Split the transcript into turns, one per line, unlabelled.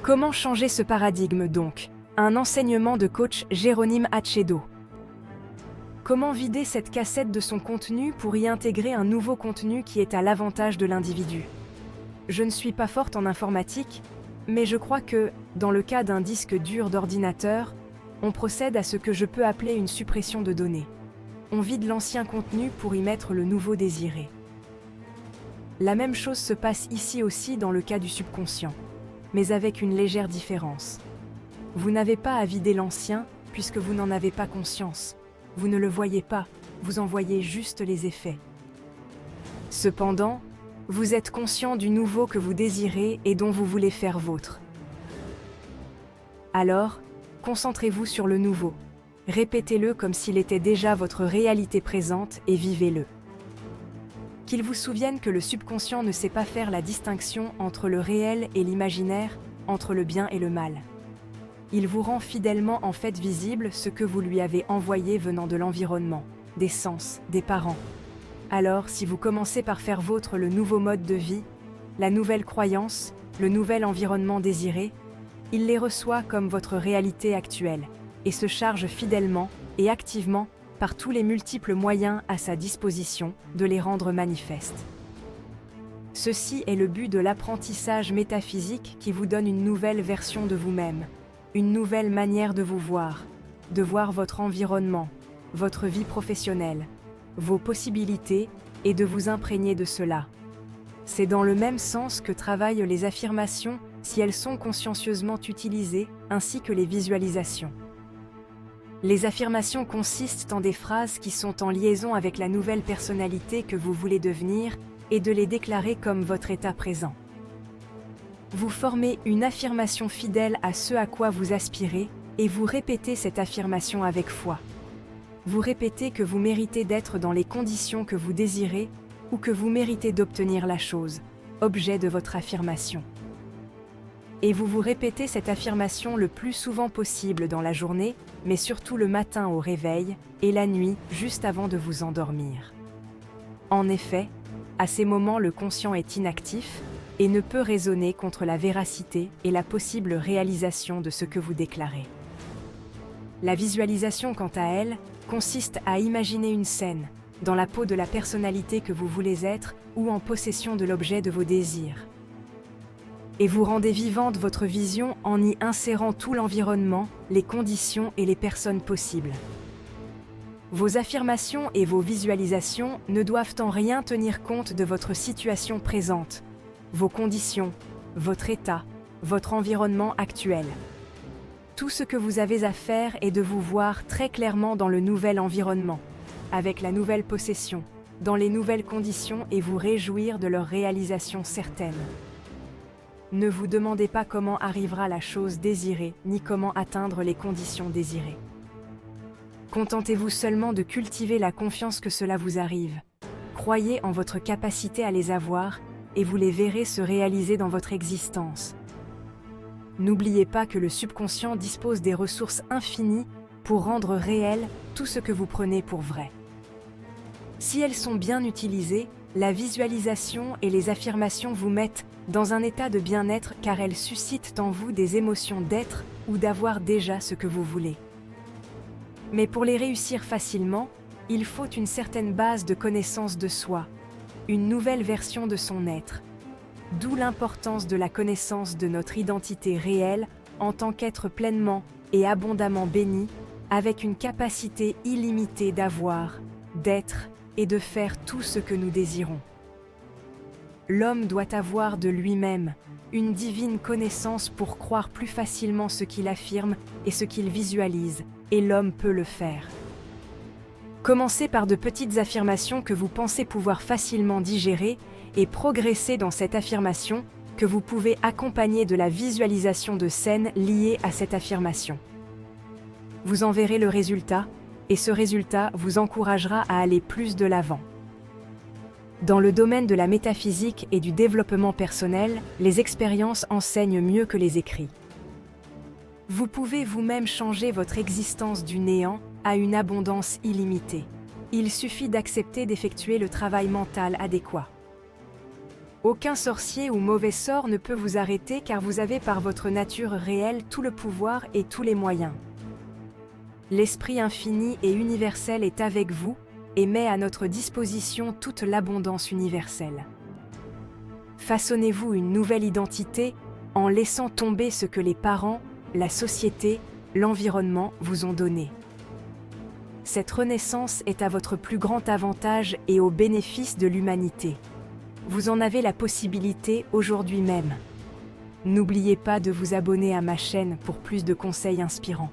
Comment changer ce paradigme donc? Un enseignement de coach Jérôme Acedo. Comment vider cette cassette de son contenu pour y intégrer un nouveau contenu qui est à l'avantage de l'individu? Je ne suis pas forte en informatique, mais je crois que, dans le cas d'un disque dur d'ordinateur, on procède à ce que je peux appeler une suppression de données. On vide l'ancien contenu pour y mettre le nouveau désiré. La même chose se passe ici aussi dans le cas du subconscient, mais avec une légère différence. Vous n'avez pas à vider l'ancien puisque vous n'en avez pas conscience. Vous ne le voyez pas, vous en voyez juste les effets. Cependant, vous êtes conscient du nouveau que vous désirez et dont vous voulez faire vôtre. Alors, concentrez-vous sur le nouveau. Répétez-le comme s'il était déjà votre réalité présente et vivez-le. Qu'il vous souvienne que le subconscient ne sait pas faire la distinction entre le réel et l'imaginaire, entre le bien et le mal. Il vous rend fidèlement en fait visible ce que vous lui avez envoyé venant de l'environnement, des sens, des parents. Alors, si vous commencez par faire vôtre le nouveau mode de vie, la nouvelle croyance, le nouvel environnement désiré, il les reçoit comme votre réalité actuelle et se charge fidèlement et activement par tous les multiples moyens à sa disposition de les rendre manifestes. Ceci est le but de l'apprentissage métaphysique qui vous donne une nouvelle version de vous-même, une nouvelle manière de voir votre environnement, votre vie professionnelle, vos possibilités et de vous imprégner de cela. C'est dans le même sens que travaillent les affirmations si elles sont consciencieusement utilisées, ainsi que les visualisations. Les affirmations consistent en des phrases qui sont en liaison avec la nouvelle personnalité que vous voulez devenir et de les déclarer comme votre état présent. Vous formez une affirmation fidèle à ce à quoi vous aspirez et vous répétez cette affirmation avec foi. Vous répétez que vous méritez d'être dans les conditions que vous désirez ou que vous méritez d'obtenir la chose, objet de votre affirmation. Et vous vous répétez cette affirmation le plus souvent possible dans la journée, mais surtout le matin au réveil et la nuit juste avant de vous endormir. En effet, à ces moments le conscient est inactif et ne peut raisonner contre la véracité et la possible réalisation de ce que vous déclarez. La visualisation, quant à elle, consiste à imaginer une scène, dans la peau de la personnalité que vous voulez être ou en possession de l'objet de vos désirs. Et vous rendez vivante votre vision en y insérant tout l'environnement, les conditions et les personnes possibles. Vos affirmations et vos visualisations ne doivent en rien tenir compte de votre situation présente, vos conditions, votre état, votre environnement actuel. Tout ce que vous avez à faire est de vous voir très clairement dans le nouvel environnement, avec la nouvelle possession, dans les nouvelles conditions et vous réjouir de leur réalisation certaine. Ne vous demandez pas comment arrivera la chose désirée, ni comment atteindre les conditions désirées. Contentez-vous seulement de cultiver la confiance que cela vous arrive. Croyez en votre capacité à les avoir, et vous les verrez se réaliser dans votre existence. N'oubliez pas que le subconscient dispose des ressources infinies pour rendre réel tout ce que vous prenez pour vrai. Si elles sont bien utilisées, la visualisation et les affirmations vous mettent dans un état de bien-être car elles suscitent en vous des émotions d'être ou d'avoir déjà ce que vous voulez. Mais pour les réussir facilement, il faut une certaine base de connaissance de soi, une nouvelle version de son être. D'où l'importance de la connaissance de notre identité réelle en tant qu'être pleinement et abondamment béni, avec une capacité illimitée d'avoir, d'être et de faire tout ce que nous désirons. L'homme doit avoir de lui-même une divine connaissance pour croire plus facilement ce qu'il affirme et ce qu'il visualise, et l'homme peut le faire. Commencez par de petites affirmations que vous pensez pouvoir facilement digérer et progressez dans cette affirmation que vous pouvez accompagner de la visualisation de scènes liées à cette affirmation. Vous en verrez le résultat, et ce résultat vous encouragera à aller plus de l'avant. Dans le domaine de la métaphysique et du développement personnel, les expériences enseignent mieux que les écrits. Vous pouvez vous-même changer votre existence du néant à une abondance illimitée. Il suffit d'accepter d'effectuer le travail mental adéquat. Aucun sorcier ou mauvais sort ne peut vous arrêter car vous avez par votre nature réelle tout le pouvoir et tous les moyens. L'Esprit infini et universel est avec vous et met à notre disposition toute l'abondance universelle. Façonnez-vous une nouvelle identité en laissant tomber ce que les parents, la société, l'environnement vous ont donné. Cette renaissance est à votre plus grand avantage et au bénéfice de l'humanité. Vous en avez la possibilité aujourd'hui même. N'oubliez pas de vous abonner à ma chaîne pour plus de conseils inspirants.